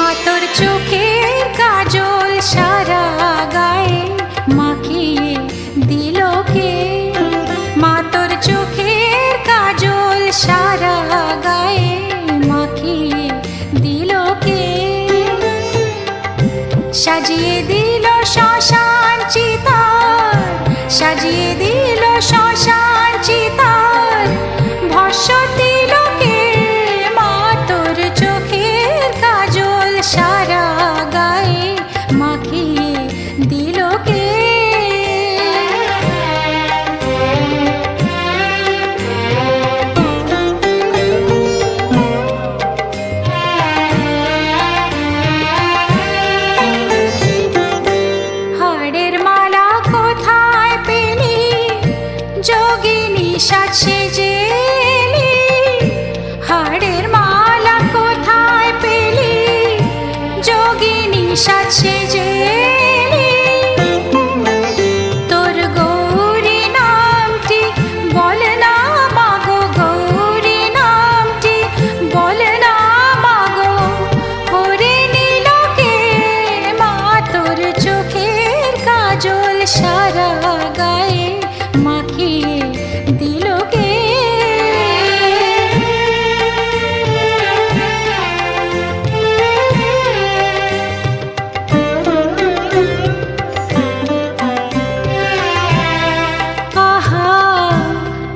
মা তোর চোখের কাজল সারা গায়ে মাখিয়ে দিল কে? মা তোর চোখের কাজল সারা গায়ে মাখিয়ে দিল কে? সাজিয়ে দিল শ্মশান চিতার, সাজিয়ে দিল শ্মশান চিতার, ভস্য দিল কে? মা তোর চোখের কাজল সারা গায়ে মাখিয়ে দিল কে? হাড়ের মালা কোথায় পেলি যোগিনী সাজ সেজে এলি? হাড়ের মালা কোথায় পেলি যোগিনী সাজ সেজে এলি? তোর গৌরী নামটি বল না মাগো, গৌরী নামটি বল না মাগো, হরে নীল কে? মা তোর চোখের কাজল সারা গায়ে মাখিয়ে দিল কে? আহা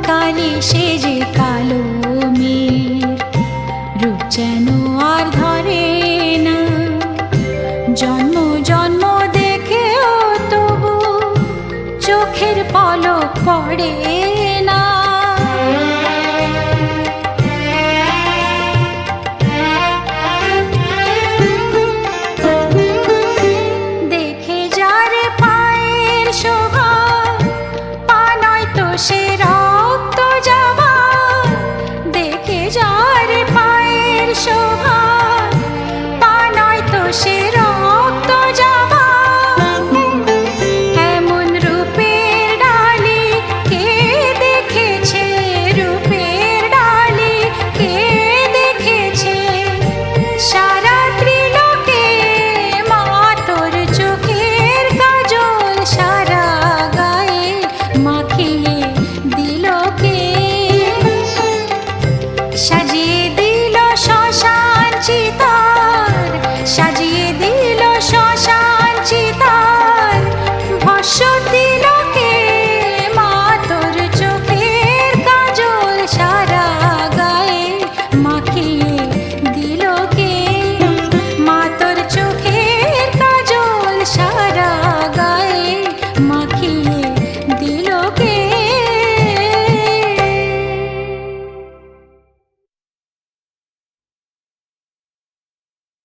কালি সেজে কালো মেয়ের রূপ যেন আর ধরে না, জন্ম জন্ম দেখেও তবু চোখের পলক পড়ে